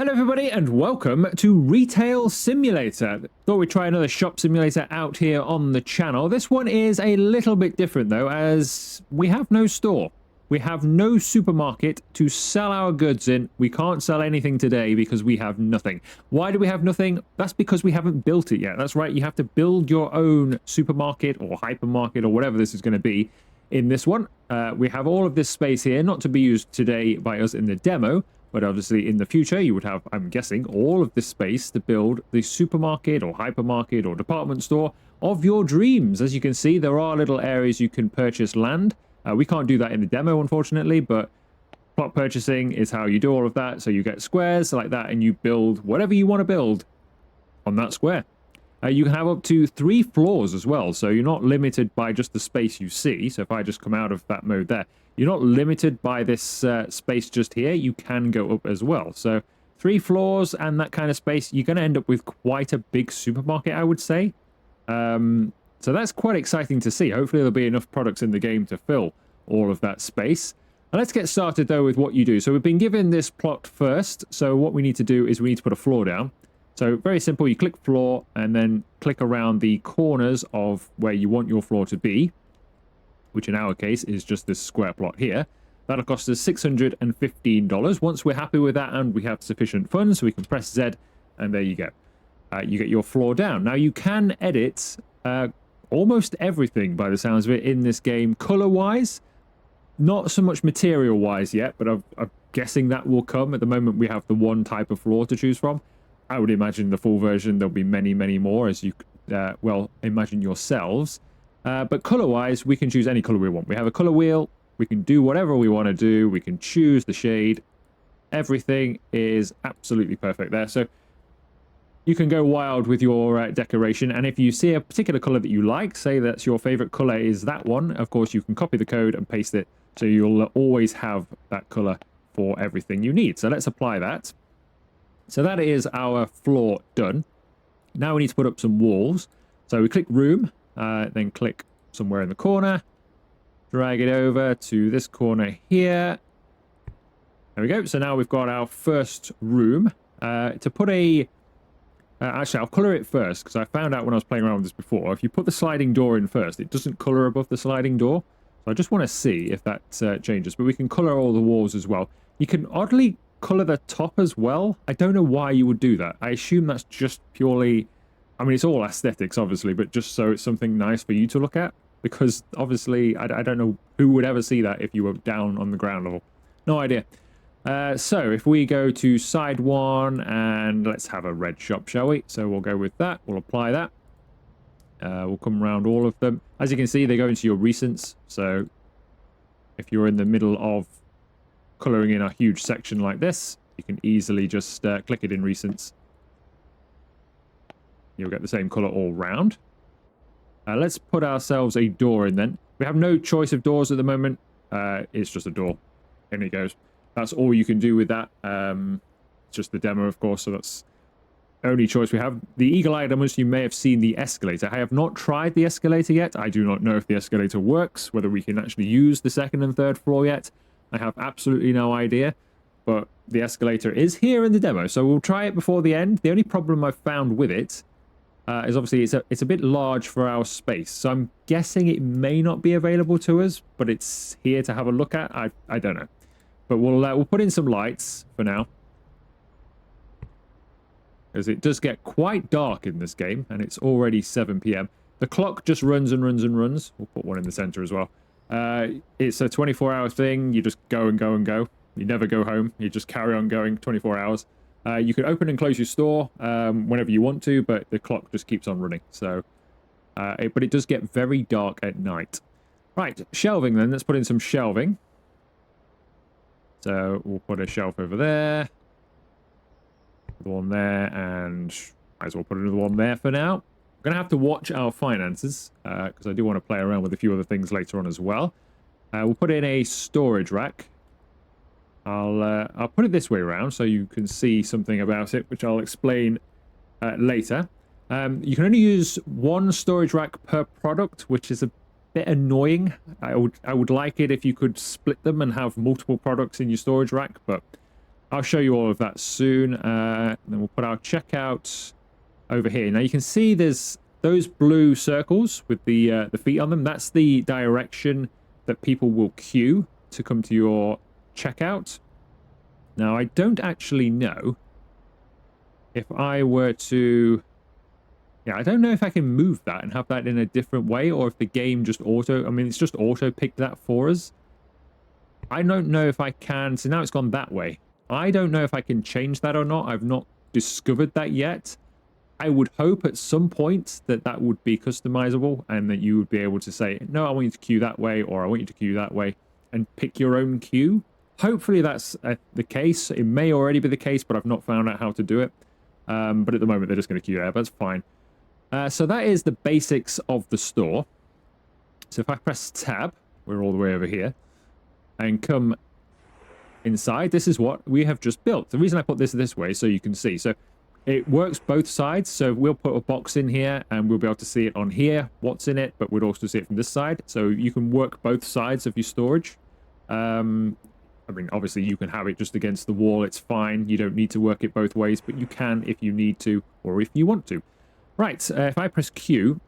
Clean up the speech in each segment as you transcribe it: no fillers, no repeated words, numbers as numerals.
Hello everybody and welcome to Retail Simulator. Thought we'd try another shop simulator out here on the channel. This one is a little bit different though, as we have no store. We have no supermarket to sell our goods in. We can't sell anything today because we have nothing. Why do we have nothing? That's because we haven't built it yet. That's right, you have to build your own supermarket or hypermarket or whatever this is going to be in this one. We have all of this space here, not to be used today by us in the demo, but obviously in the future you would have, I'm guessing, all of this space to build the supermarket or hypermarket or department store of your dreams. As you can see, there are little areas you can purchase land. We can't do that in the demo, unfortunately, but plot purchasing is how you do all of that. So you get squares like that and you build whatever you want to build on that square. You can have up to 3 floors as well, so you're not limited by just the space you see. So if I just come out of that mode there, you're not limited by this space just here. You can go up as well. So 3 floors and that kind of space, you're going to end up with quite a big supermarket, I would say. So that's quite exciting to see. Hopefully there'll be enough products in the game to fill all of that space. And let's get started though with what you do. So we've been given this plot first. So what we need to do is we need to put a floor down. So very simple, you click floor and then click around the corners of where you want your floor to be, which in our case is just this square plot here. That'll cost us $615. Once we're happy with that and we have sufficient funds, so we can press Z and there you go. You get your floor down. Now you can edit almost everything by the sounds of it in this game, color-wise. Not so much material-wise yet, but I'm guessing that will come. At the moment we have the one type of floor to choose from. I would imagine the full version there'll be many, many more, as you well imagine yourselves. But color-wise, we can choose any color we want. We have a color wheel. We can do whatever we want to do. We can choose the shade. Everything is absolutely perfect there. So you can go wild with your decoration. And if you see a particular color that you like, say that's your favorite color is that one, of course, you can copy the code and paste it. So you'll always have that color for everything you need. So let's apply that. So that is our floor done. Now we need to put up some walls. So we click room, then click somewhere in the corner, drag it over to this corner here. There we go. So now we've got our first room. To put a... actually, I'll color it first, because I found out when I was playing around with this before, if you put the sliding door in first, it doesn't color above the sliding door. So I just want to see if that changes. But we can color all the walls as well. You can oddly color the top as well. I don't know why you would do that. I assume that's just purely, I mean, it's all aesthetics obviously, but just so it's something nice for you to look at, because obviously I don't know who would ever see that if you were down on the ground level. No idea. So if we go to side 1 and let's have a red shop, shall we? So we'll go with that. We'll apply that. We'll come around all of them. As you can see, they go into your recents. So if you're in the middle of coloring in a huge section like this, you can easily just click it in recents. You'll get the same color all round. Let's put ourselves a door in then. We have no choice of doors at the moment. It's just a door. In it goes. That's all you can do with that. It's just the demo, of course, so that's the only choice we have. The eagle-eyed amongst you may have seen the escalator. I have not tried the escalator yet. I do not know if the escalator works, whether we can actually use the 2nd and 3rd floor yet. I have absolutely no idea, but the escalator is here in the demo, so we'll try it before the end. The only problem I've found with it is obviously it's a bit large for our space, so I'm guessing it may not be available to us, but it's here to have a look at. I don't know, but we'll put in some lights for now, as it does get quite dark in this game, and it's already 7 p.m. The clock just runs and runs and runs. We'll put one in the center as well. It's a 24-hour thing. You just go and go and go. You never go home. You just carry on going 24 hours. You can open and close your store whenever you want to, but the clock just keeps on running. So, but it does get very dark at night. Right, shelving then. Let's put in some shelving. So we'll put a shelf over there. The one there, and might as well put another one there for now. We're going to have to watch our finances, because I do want to play around with a few other things later on as well. We'll put in a storage rack. I'll put it this way around so you can see something about it, which I'll explain later. You can only use 1 storage rack per product, which is a bit annoying. I would like it if you could split them and have multiple products in your storage rack, but I'll show you all of that soon. Then we'll put our checkout over here. Now you can see there's those blue circles with the feet on them. That's the direction that people will queue to come to your checkout. Now I don't actually know if I were to... Yeah, I don't know if I can move that and have that in a different way, or if the game just auto... I mean, it's just auto-picked that for us. I don't know if I can... So now it's gone that way. I don't know if I can change that or not. I've not discovered that yet. I would hope at some point that that would be customizable and that you would be able to say, no, I want you to queue that way, or I want you to queue that way, and pick your own queue. Hopefully that's the case. It may already be the case, but I've not found out how to do it. But at the moment, they're just going to queue there. That's fine. So that is the basics of the store. So if I press tab, we're all the way over here, and come inside, this is what we have just built. The reason I put this way so you can see. So it works both sides. So we'll put a box in here and we'll be able to see it on here, what's in it, but we'd also see it from this side. So you can work both sides of your storage. I mean, obviously you can have it just against the wall. It's fine. You don't need to work it both ways, but you can if you need to or if you want to. Right, if I press Q,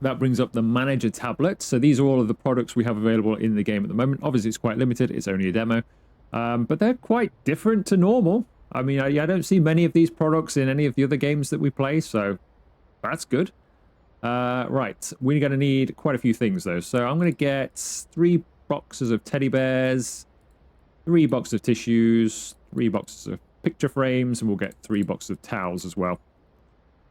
that brings up the manager tablet. So these are all of the products we have available in the game at the moment. Obviously, it's quite limited. It's only a demo. But they're quite different to normal. I mean, I don't see many of these products in any of the other games that we play, so that's good. Right, we're going to need quite a few things, though. So I'm going to get 3 boxes of teddy bears, 3 boxes of tissues, 3 boxes of picture frames, and we'll get 3 boxes of towels as well.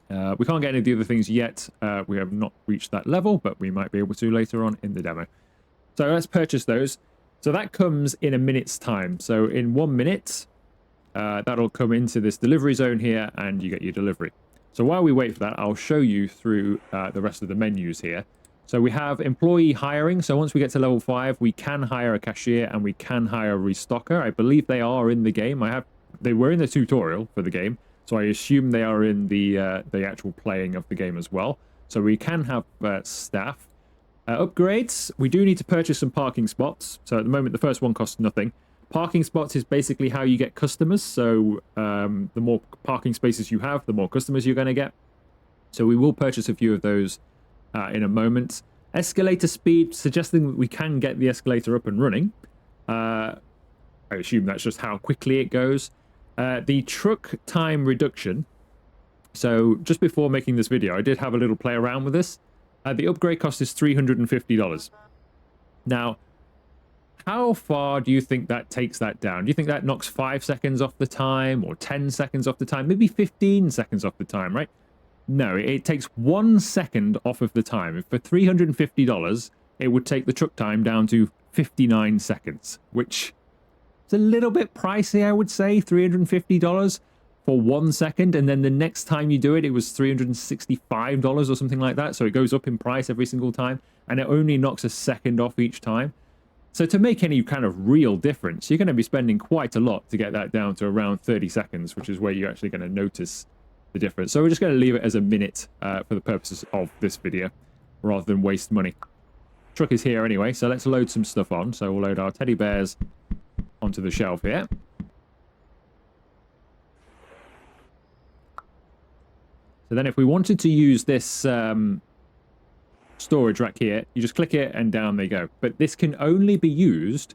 We can't get any of the other things yet. We have not reached that level, but we might be able to later on in the demo. So let's purchase those. So that comes in a minute's time. So in 1 minute, that'll come into this delivery zone here and you get your delivery. So while we wait for that, I'll show you through the rest of the menus here. So we have employee hiring. So once we get to level 5, we can hire a cashier and we can hire a restocker. I believe they are in the game. They were in the tutorial for the game. So I assume they are in the actual playing of the game as well. So we can have staff. Upgrades, we do need to purchase some parking spots. So at the moment, the first one costs nothing. Parking spots is basically how you get customers. So the more parking spaces you have, the more customers you're going to get. So we will purchase a few of those in a moment. Escalator speed, suggesting that we can get the escalator up and running. I assume that's just how quickly it goes. The truck time reduction. So just before making this video, I did have a little play around with this. The upgrade cost is $350. Now, how far do you think that takes that down? Do you think that knocks 5 seconds off the time, or 10 seconds off the time, maybe 15 seconds off the time, right? No, it takes 1 second off of the time. For $350, it would take the truck time down to 59 seconds, which is a little bit pricey, I would say. $350 for 1 second, and then the next time you do it, it was $365 or something like that. So it goes up in price every single time, and it only knocks a second off each time. So to make any kind of real difference, you're going to be spending quite a lot to get that down to around 30 seconds, which is where you're actually going to notice the difference. So we're just going to leave it as a minute for the purposes of this video, rather than waste money. Truck is here anyway, so let's load some stuff on. So we'll load our teddy bears onto the shelf here. So then if we wanted to use this storage rack here, you just click it and down they go. But this can only be used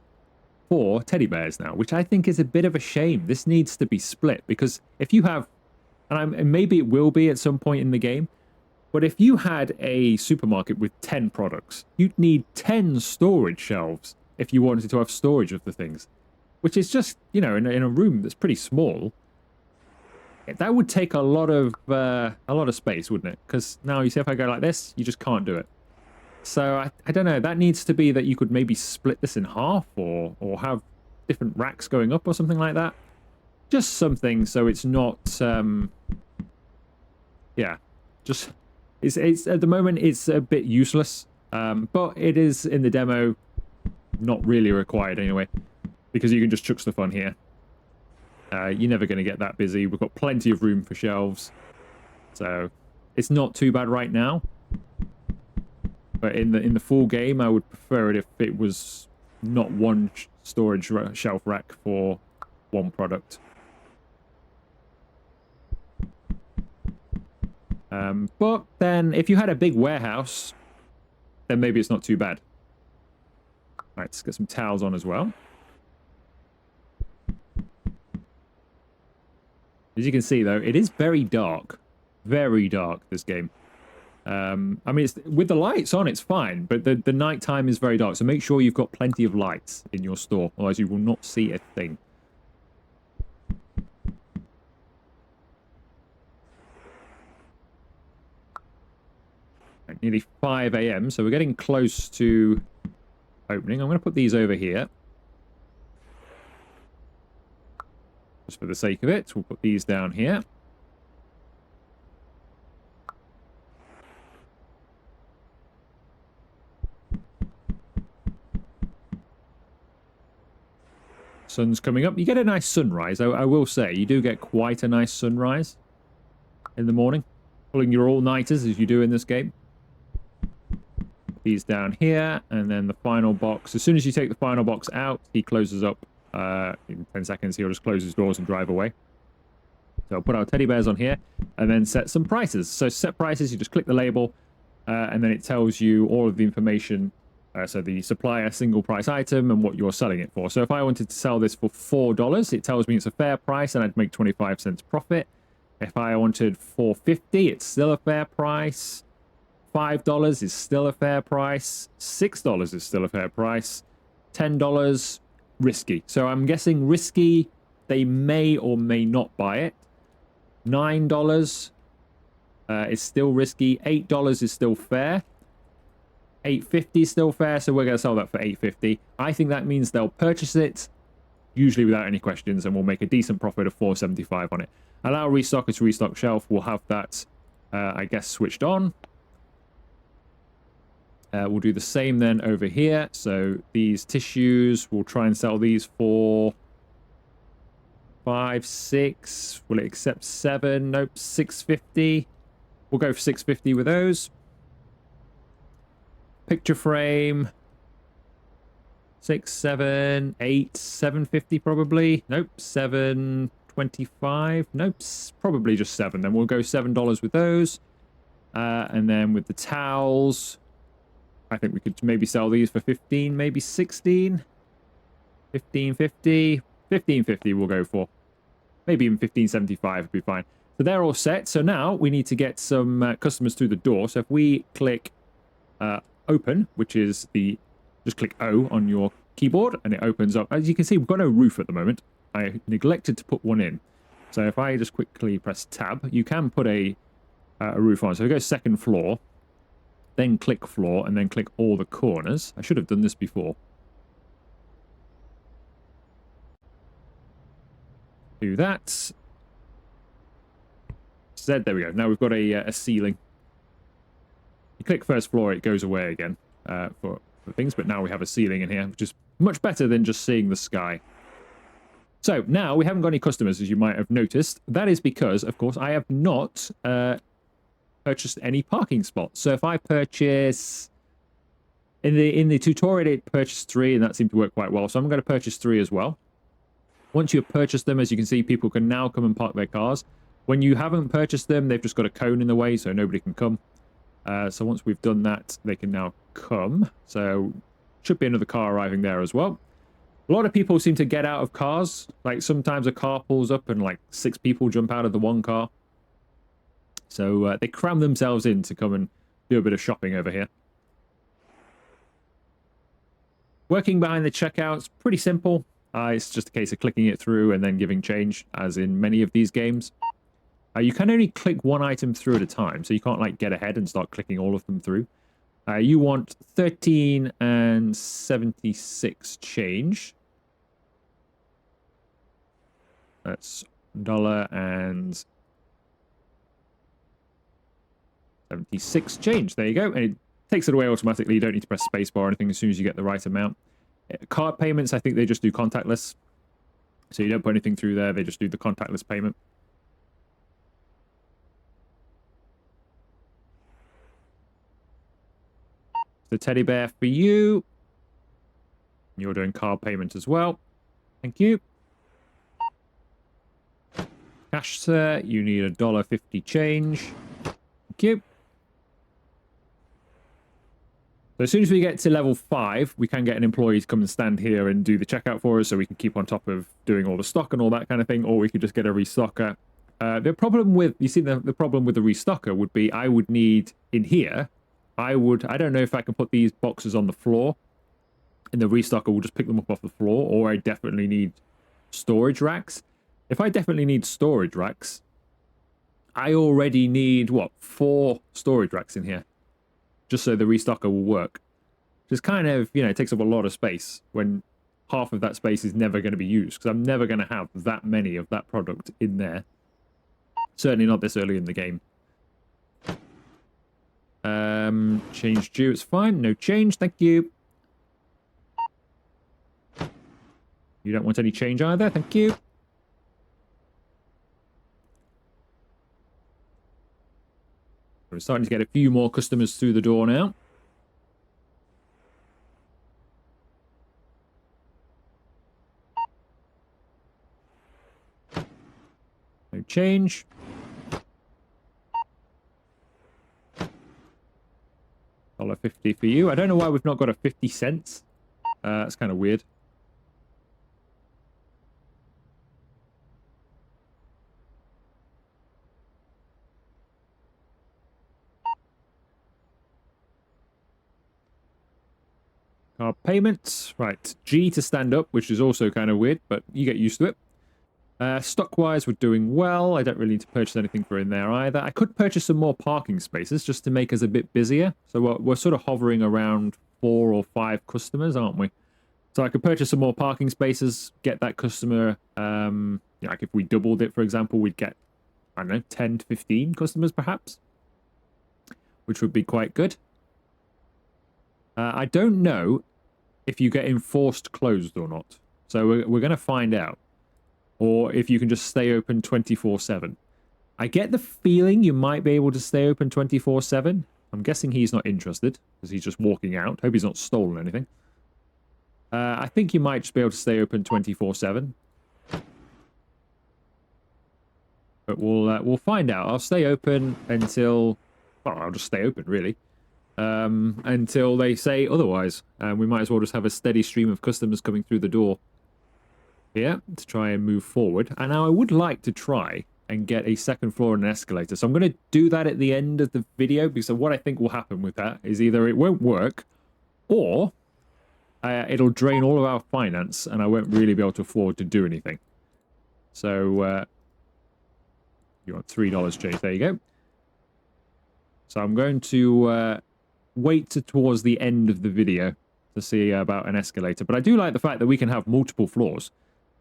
for teddy bears now, which I think is a bit of a shame. This needs to be split, because if you have, and maybe it will be at some point in the game, but if you had a supermarket with 10 products, you'd need 10 storage shelves if you wanted to have storage of the things, which is just, you know, in a room that's pretty small. That would take a lot of space, wouldn't it? Because now you see, if I go like this, you just can't do it. So I don't know. That needs to be that you could maybe split this in half, or have different racks going up or something like that. Just something so it's not. Yeah, just it's at the moment it's a bit useless. But it is in the demo, not really required anyway, because you can just chuck stuff on here. You're never going to get that busy. We've got plenty of room for shelves. So it's not too bad right now. But in the full game, I would prefer it if it was not one storage shelf rack for one product. But then if you had a big warehouse, then maybe it's not too bad. All right, let's get some towels on as well. As you can see, though, it is very dark. Very dark, this game. I mean, it's, with the lights on, it's fine, but the nighttime is very dark, so make sure you've got plenty of lights in your store, otherwise you will not see a thing. Right, nearly 5 a.m., so we're getting close to opening. I'm going to put these over here. Just for the sake of it, we'll put these down here. Sun's coming up. You get a nice sunrise, I will say. You do get quite a nice sunrise in the morning. Pulling your all-nighters as you do in this game. These down here, and then the final box. As soon as you take the final box out, he closes up. In 10 seconds, he'll just close his doors and drive away. So I'll put our teddy bears on here, and then set some prices. So set prices, you just click the label, and then it tells you all of the information. So the supplier, single price item, and what you're selling it for. So if I wanted to sell this for $4, it tells me it's a fair price and I'd make 25 cents profit. If I wanted $4.50, it's still a fair price. $5 is still a fair price. $6 is still a fair price. $10, risky. So I'm guessing risky, they may or may not buy it. $9 is still risky. $8 is still fair. $8.50 still fair, so we're going to sell that for $8.50. I think that means they'll purchase it, usually without any questions, and we'll make a decent profit of $4.75 on it. Allow restocker to restock shelf. We'll have that, I guess, switched on. We'll do the same then over here. So these tissues, we'll try and sell these for $5, $6. Will it accept $7? Nope, $6.50. We'll go for $6.50 with those. Picture frame, 6, 7, 8, $7.50 probably. Nope, $7.25. Nope, probably just 7. Then we'll go $7 with those. And then with the towels, I think we could maybe sell these for 15, maybe 16. 15.50. 15.50 we'll go for. Maybe even 15.75 would be fine. So they're all set. So now we need to get some customers through the door. So if we click open, which is just click O on your keyboard and it opens up. As you can see, we've got no roof at the moment. I neglected to put one in. So if I just quickly press tab, you can put a roof on. So we go second floor, then click floor, and then click all the corners. I should have done this before. Do that. There we go. Now we've got a ceiling. You click first floor, it goes away again for things, but now we have a ceiling in here, which is much better than just seeing the sky. So now we haven't got any customers, as you might have noticed. That is because, of course, I have not purchased any parking spots. So if I purchase in the tutorial, it purchased 3, and that seemed to work quite well. So I'm going to purchase 3 as well. Once you've purchased them, as you can see, people can now come and park their cars. When you haven't purchased them, they've just got a cone in the way, so nobody can come. So once we've done that, they can now come. So should be another car arriving there as well. A lot of people seem to get out of cars. Like sometimes a car pulls up and like 6 people jump out of the one car. So they cram themselves in to come and do a bit of shopping over here. Working behind the checkouts, pretty simple. It's just a case of clicking it through and then giving change, as in many of these games. You can only click one item through at a time, so you can't like get ahead and start clicking all of them through. You want 13 and 76 change. That's $1 and 76 change. There you go. And it takes it away automatically. You don't need to press spacebar or anything as soon as you get the right amount. Card payments, I think they just do contactless. So you don't put anything through there. They just do the contactless payment. The teddy bear for you. You're doing card payment as well. Thank you. Cash, sir. You need $1.50 change. Thank you. So as soon as we get to level 5, we can get an employee to come and stand here and do the checkout for us so we can keep on top of doing all the stock and all that kind of thing, or we could just get a restocker. The problem with, you see, the problem with the restocker would be I would need in here, I don't know if I can put these boxes on the floor and the restocker will just pick them up off the floor, or I definitely need storage racks. If I definitely need storage racks, I already need, what, 4 storage racks in here, just so the restocker will work. Just kind of, you know, it takes up a lot of space when half of that space is never going to be used, because I'm never going to have that many of that product in there. Certainly not this early in the game. Change due, it's fine. No change, thank you. You don't want any change either, thank you. We're starting to get a few more customers through the door now. No change. $1.50 for you. I don't know why we've not got a 50 cents. That's kind of weird. Our payments. Right. G to stand up, which is also kind of weird, but you get used to it. Stock-wise, we're doing well. I don't really need to purchase anything for in there either. I could purchase some more parking spaces just to make us a bit busier. So we're sort of hovering around 4 or 5 customers, aren't we? So I could purchase some more parking spaces, get that customer, like if we doubled it, for example, we'd get, I don't know, 10 to 15 customers perhaps, which would be quite good. I don't know if you get enforced closed or not. So we're going to find out. Or if you can just stay open 24/7. I get the feeling you might be able to stay open 24/7. I'm guessing he's not interested, because he's just walking out. Hope he's not stolen anything. I think you might just be able to stay open 24/7. But we'll find out. I'll stay open until... Well, I'll just stay open, really. Until they say otherwise. We might as well just have a steady stream of customers coming through the door here to try and move forward. And now I would like to try and get a second floor and an escalator. So I'm going to do that at the end of the video, because of what I think will happen with that is either it won't work, or it'll drain all of our finance and I won't really be able to afford to do anything. So you want $3 change. There you go. So I'm going to wait towards the end of the video to see about an escalator. But I do like the fact that we can have multiple floors.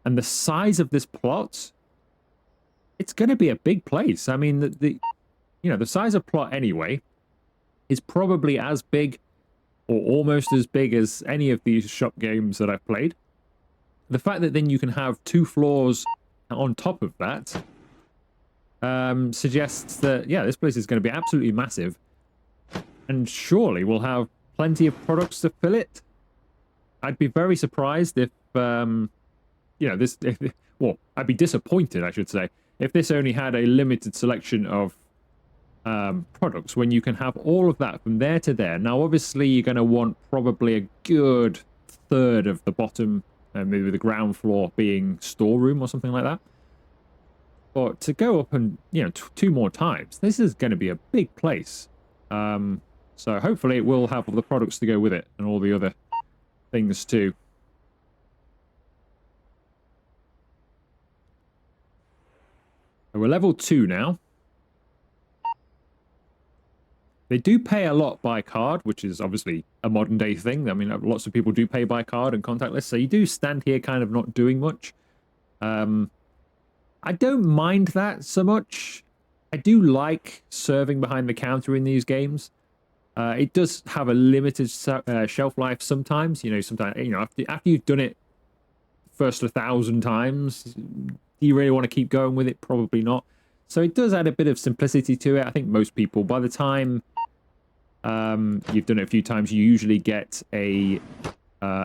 And the size of this plot, it's going to be a big place. I mean, the size of plot anyway is probably as big or almost as big as any of these shop games that I've played. The fact that then you can have 2 floors on top of that suggests that, yeah, this place is going to be absolutely massive. And surely we'll have plenty of products to fill it. I'd be very surprised if... well, I'd be disappointed, I should say, if this only had a limited selection of products when you can have all of that from there to there. Now, obviously, you're going to want probably a good third of the bottom, maybe the ground floor being storeroom or something like that. But to go up and, 2 more times, this is going to be a big place. So hopefully it will have all the products to go with it and all the other things too. So we're level 2 now. They do pay a lot by card, which is obviously a modern day thing. I mean, lots of people do pay by card and contactless, so you do stand here kind of not doing much. I don't mind that so much. I do like serving behind the counter in these games. It does have a limited shelf life sometimes. Sometimes, after you've done it first 1,000 times, do you really want to keep going with it? Probably not. So it does add a bit of simplicity to it. I think most people, by the time you've done it a few times, you usually get an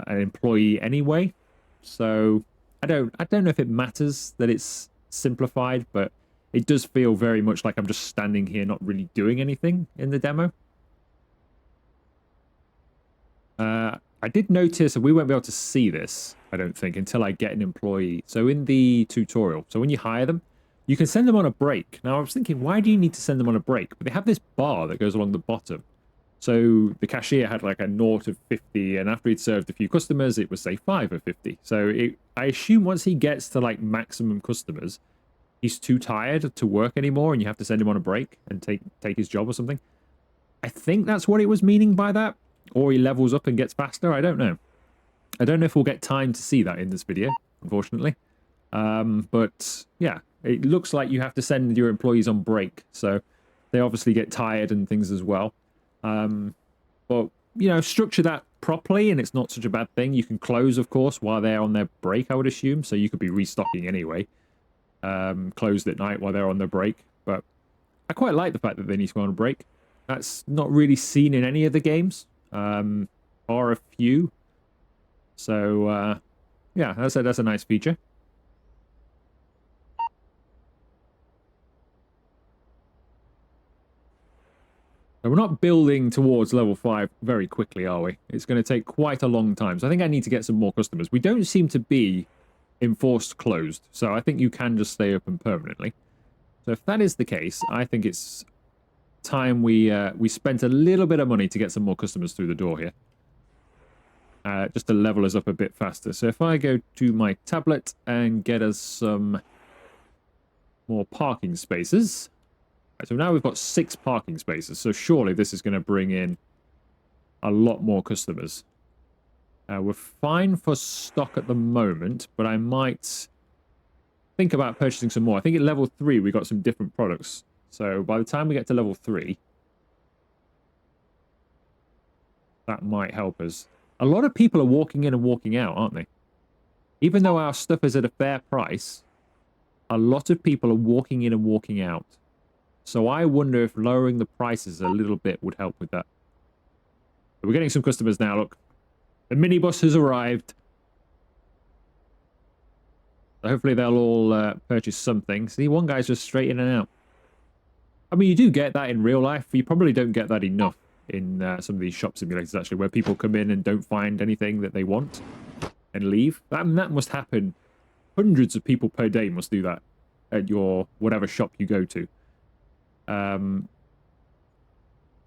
employee anyway. So I don't know if it matters that it's simplified, but it does feel very much like I'm just standing here not really doing anything in the demo. I did notice, and we won't be able to see this, I don't think, until I get an employee. So in the tutorial, so when you hire them, you can send them on a break. Now, I was thinking, why do you need to send them on a break? But they have this bar that goes along the bottom. So the cashier had like a 0 of 50, and after he'd served a few customers, it was, say, 5 of 50. So I assume once he gets to like maximum customers, he's too tired to work anymore, and you have to send him on a break and take his job or something. I think that's what it was meaning by that. Or he levels up and gets faster. I don't know. I don't know if we'll get time to see that in this video, unfortunately. But yeah, it looks like you have to send your employees on break. So they obviously get tired and things as well. But, you know, structure that properly and it's not such a bad thing. You can close, of course, while they're on their break, I would assume. So you could be restocking anyway. Closed at night while they're on their break. But I quite like the fact that they need to go on a break. That's not really seen in any of the games. Or a few. So, yeah, that's a nice feature. So we're not building towards level 5 very quickly, are we? It's going to take quite a long time. So I think I need to get some more customers. We don't seem to be enforced closed. So I think you can just stay open permanently. So if that is the case, I think it's time we spent a little bit of money to get some more customers through the door here. Just to level us up a bit faster. So if I go to my tablet and get us some more parking spaces. Right, so now we've got 6 parking spaces. So surely this is going to bring in a lot more customers. We're fine for stock at the moment, but I might think about purchasing some more. I think at level 3 we got some different products. So by the time we get to level 3, that might help us. A lot of people are walking in and walking out, aren't they? Even though our stuff is at a fair price, a lot of people are walking in and walking out. So I wonder if lowering the prices a little bit would help with that. But we're getting some customers now, look. The minibus has arrived. So hopefully they'll all purchase something. See, one guy's just straight in and out. I mean, you do get that in real life. You probably don't get that enough in some of these shop simulators, actually, where people come in and don't find anything that they want and leave. That must happen. Hundreds of people per day must do that at your whatever shop you go to.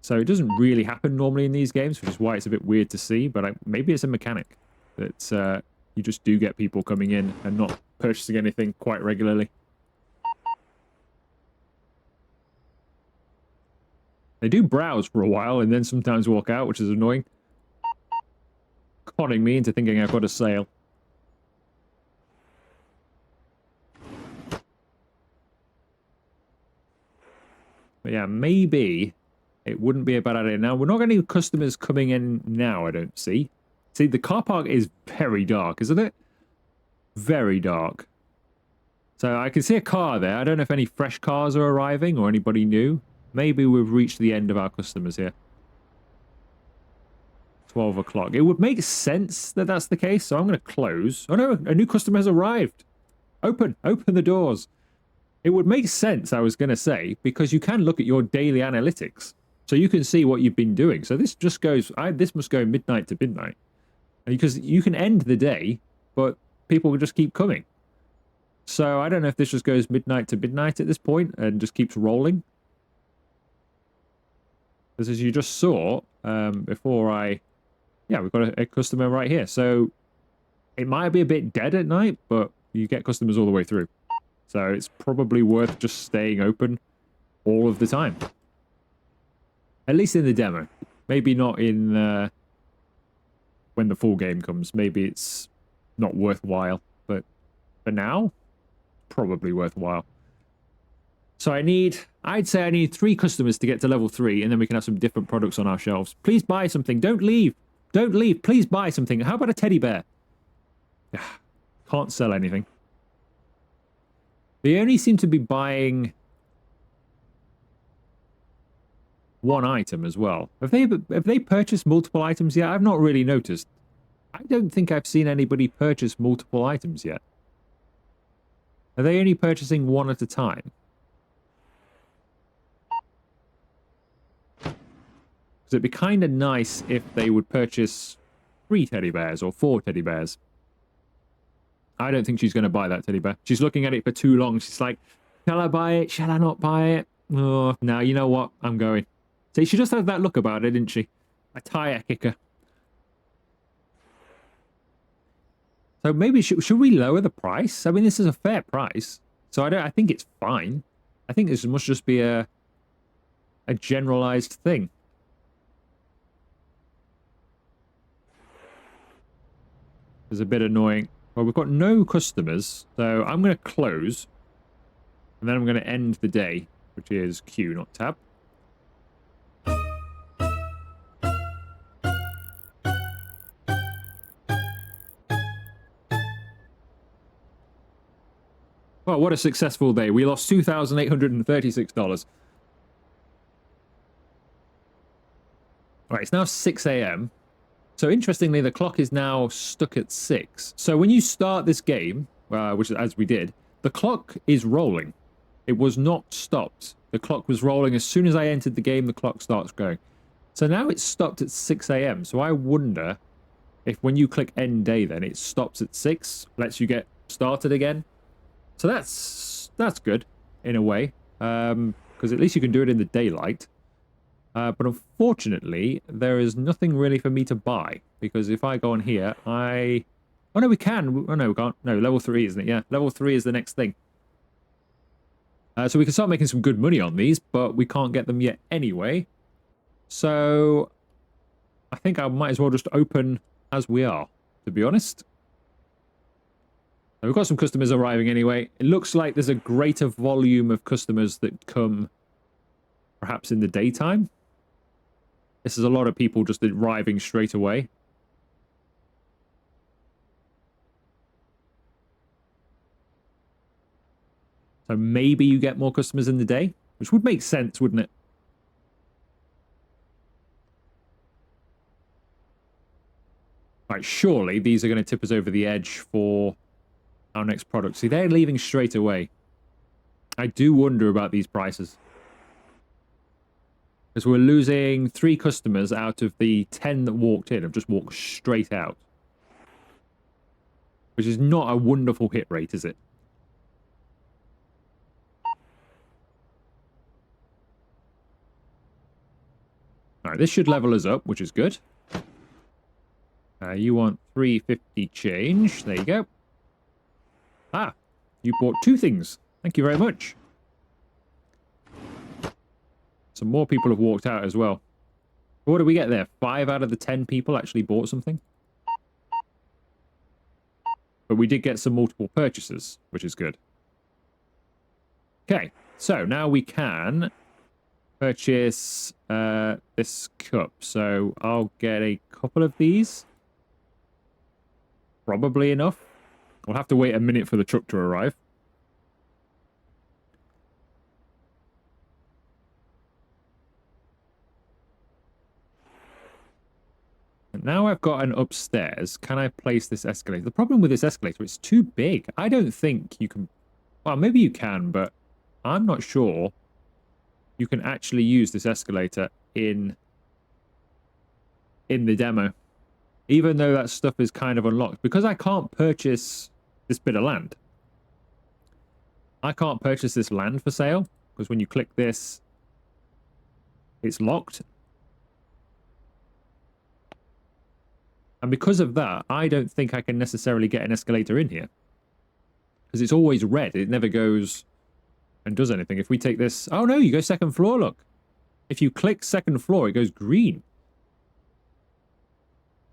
So it doesn't really happen normally in these games, which is why it's a bit weird to see, but maybe it's a mechanic that you just do get people coming in and not purchasing anything quite regularly. They do browse for a while and then sometimes walk out, which is annoying. Conning me into thinking I've got a sale. But yeah, maybe it wouldn't be a bad idea. Now, we're not getting customers coming in now, I don't see. See, the car park is very dark, isn't it? Very dark. So I can see a car there. I don't know if any fresh cars are arriving or anybody new. Maybe we've reached the end of our customers here. 12 o'clock. It would make sense that that's the case, so I'm going to close. Oh no, a new customer has arrived. Open the doors. It would make sense, I was going to say, because you can look at your daily analytics. So you can see what you've been doing. So this just goes, this must go midnight to midnight. Because you can end the day, but people will just keep coming. So I don't know if this just goes midnight to midnight at this point and just keeps rolling. Because as you just saw, before yeah, we've got a customer right here. So it might be a bit dead at night, but you get customers all the way through. So it's probably worth just staying open all of the time. At least in the demo. Maybe not in when the full game comes. Maybe it's not worthwhile. But for now, probably worthwhile. So I'd say I need 3 customers to get to level 3, and then we can have some different products on our shelves. Please buy something. Don't leave. Don't leave. Please buy something. How about a teddy bear? Can't sell anything. They only seem to be buying one item as well. Have they purchased multiple items yet? I've not really noticed. I don't think I've seen anybody purchase multiple items yet. Are they only purchasing one at a time? Because it'd be kind of nice if they would purchase 3 teddy bears or 4 teddy bears. I don't think she's going to buy that teddy bear. She's looking at it for too long. She's like, shall I buy it? Shall I not buy it? Oh, no, you know what? I'm going. See, she just had that look about it, didn't she? A tire kicker. So maybe should we lower the price? I mean, this is a fair price. So I think it's fine. I think this must just be a generalized thing. It's a bit annoying. Well, we've got no customers, so I'm going to close. And then I'm going to end the day, which is Q, not tab. Well, what a successful day. We lost $2,836. Right, it's now 6 a.m. So interestingly, the clock is now stuck at 6. So when you start this game, which as we did, the clock is rolling. It was not stopped. The clock was rolling. As soon as I entered the game, the clock starts going. So now it's stopped at 6 a.m. So I wonder if when you click end day, then it stops at 6, lets you get started again. So that's good in a way, because at least you can do it in the daylight. But unfortunately, there is nothing really for me to buy, because if I go on here, oh no, we can. Oh no, we can't. No, level 3, isn't it? Yeah, level 3 is the next thing. So we can start making some good money on these, but we can't get them yet anyway. So I think I might as well just open as we are, to be honest. We've got some customers arriving anyway. It looks like there's a greater volume of customers that come perhaps in the daytime. This is a lot of people just arriving straight away. So maybe you get more customers in the day, which would make sense, wouldn't it? Right, surely these are going to tip us over the edge for our next product. See, they're leaving straight away. I do wonder about these prices. Because we're losing 3 customers out of the 10 that walked in have just walked straight out. Which is not a wonderful hit rate, is it? Alright, this should level us up, which is good. You want 350 change. There you go. Ah, you bought 2 things. Thank you very much. Some more people have walked out as well. What did we get there? 5 out of the 10 people actually bought something. But we did get some multiple purchases, which is good. Okay, so now we can purchase this cup. So I'll get a couple of these. Probably enough. We'll have to wait a minute for the truck to arrive. And now I've got an upstairs. Can I place this escalator? The problem with this escalator, it's too big. I don't think you can... Well, maybe you can, but I'm not sure you can actually use this escalator in the demo. Even though that stuff is kind of unlocked. Because I can't purchase this bit of land. I can't purchase this land for sale. Because when you click this, it's locked. And because of that, I don't think I can necessarily get an escalator in here. Because it's always red. It never goes and does anything. If we take this... Oh, no, you go second floor, look. If you click second floor, it goes green.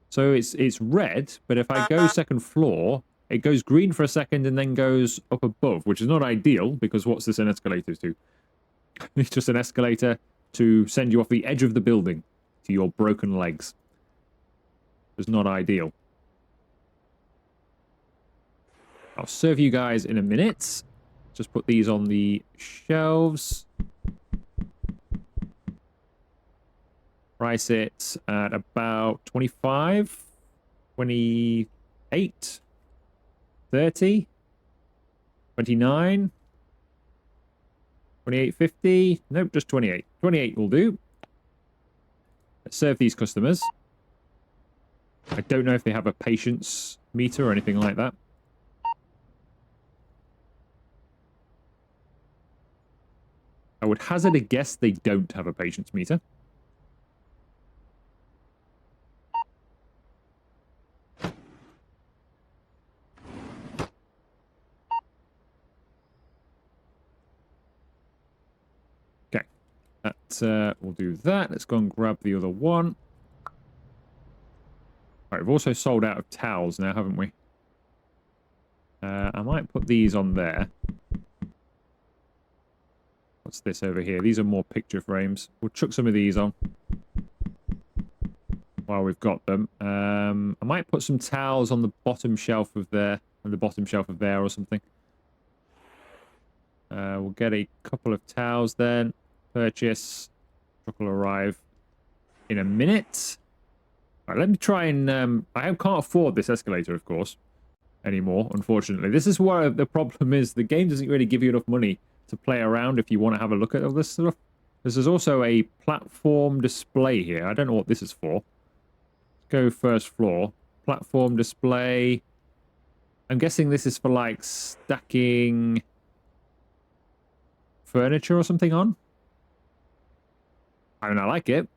So it's red, but if I go second floor, it goes green for a second and then goes up above, which is not ideal, because what's this an escalator to? It's just an escalator to send you off the edge of the building to your broken legs. It's not ideal. I'll serve you guys in a minute. Just put these on the shelves. Price it at about 25, 28, 30. 29. 28.50. Nope, just 28. 28 will do. Let's serve these customers. I don't know if they have a patience meter or anything like that. I would hazard a guess they don't have a patience meter. Okay, we'll do that. Let's go and grab the other one. All right, we've also sold out of towels now, haven't we? I might put these on there. What's this over here? These are more picture frames. We'll chuck some of these on while we've got them. I might put some towels on the bottom shelf of there, on the bottom shelf of there or something. We'll get a couple of towels then. Purchase. Truck will arrive in a minute. All right, let me try and... I can't afford this escalator, of course, anymore, unfortunately. This is where the problem is. The game doesn't really give you enough money to play around if you want to have a look at all this stuff. There's also a platform display here. I don't know what this is for. Let's go first floor. Platform display. I'm guessing this is for, like, stacking furniture or something on. I mean, I like it.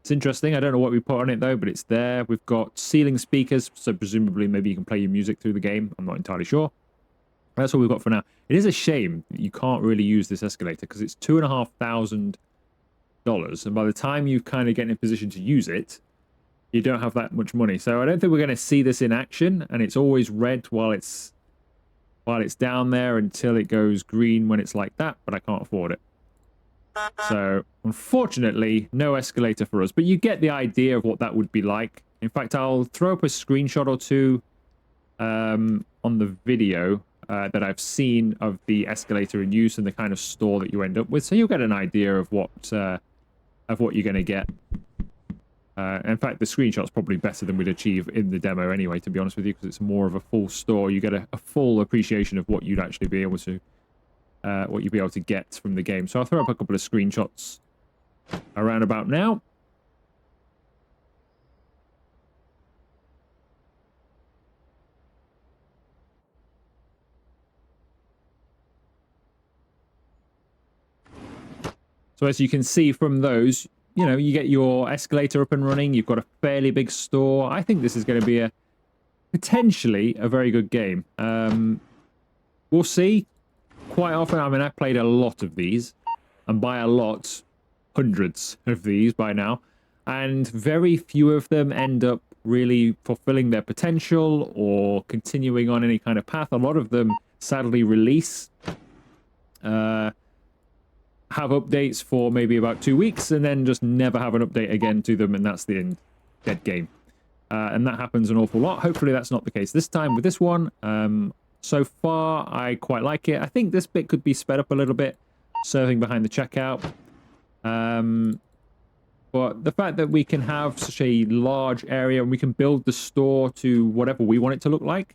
It's interesting. I don't know what we put on it, though, but it's there. We've got ceiling speakers, so presumably maybe you can play your music through the game. I'm not entirely sure. That's all we've got for now. It is a shame that you can't really use this escalator because it's $2,500, and by the time you kind of get in a position to use it, you don't have that much money. So I don't think we're going to see this in action, and it's always red while it's down there until it goes green when it's like that, but I can't afford it. So, unfortunately, no escalator for us, but you get the idea of what that would be like. In fact, I'll throw up a screenshot or two on the video that I've seen of the escalator in use and the kind of store that you end up with, so you'll get an idea of what you're going to get. In fact, the screenshot's probably better than we'd achieve in the demo anyway, to be honest with you, because it's more of a full store. You get a full appreciation of what you'd actually be able to get from the game. So I'll throw up a couple of screenshots around about now. So as you can see from those, you know, you get your escalator up and running. You've got a fairly big store. I think this is going to be potentially a very good game. We'll see. Quite often, I mean, I've played a lot of these, and by a lot, hundreds of these by now, and very few of them end up really fulfilling their potential or continuing on any kind of path. A lot of them sadly release, have updates for maybe about 2 weeks, and then just never have an update again to them, and that's the end. Dead game. And that happens an awful lot. Hopefully that's not the case this time with this one. So far, I quite like it. I think this bit could be sped up a little bit, serving behind the checkout. But the fact that we can have such a large area and we can build the store to whatever we want it to look like.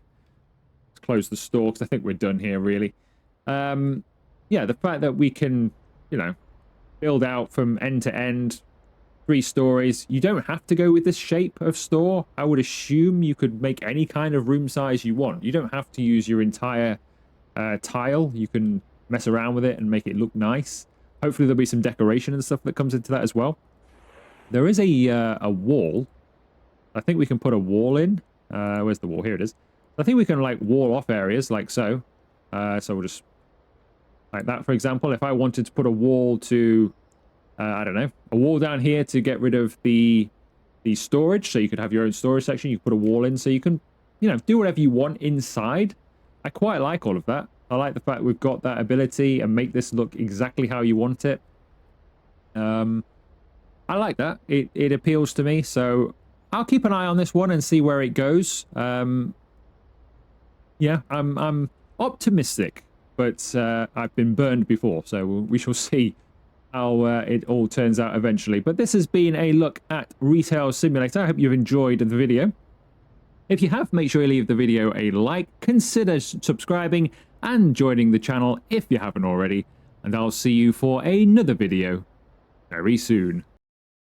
Let's close the store because I think we're done here, really. Yeah, the fact that we can, you know, build out from end to end, 3 stories. You don't have to go with this shape of store. I would assume you could make any kind of room size you want. You don't have to use your entire tile. You can mess around with it and make it look nice. Hopefully there'll be some decoration and stuff that comes into that as well. There is a wall. I think we can put a wall in. Where's the wall? Here it is. I think we can like wall off areas like so. So we'll just like that, for example. If I wanted to put a wall to I don't know, a wall down here to get rid of the storage, so you could have your own storage section. You could put a wall in, so you can, you know, do whatever you want inside. I quite like all of that. I like the fact we've got that ability and make this look exactly how you want it. I like that. It appeals to me, so I'll keep an eye on this one and see where it goes. Yeah, I'm optimistic, but I've been burned before, so we shall see how it all turns out eventually. But this has been a look at Retail Simulator. I hope you've enjoyed the video. If you have, make sure you leave the video a like, consider subscribing, and joining the channel if you haven't already, and I'll see you for another video very soon.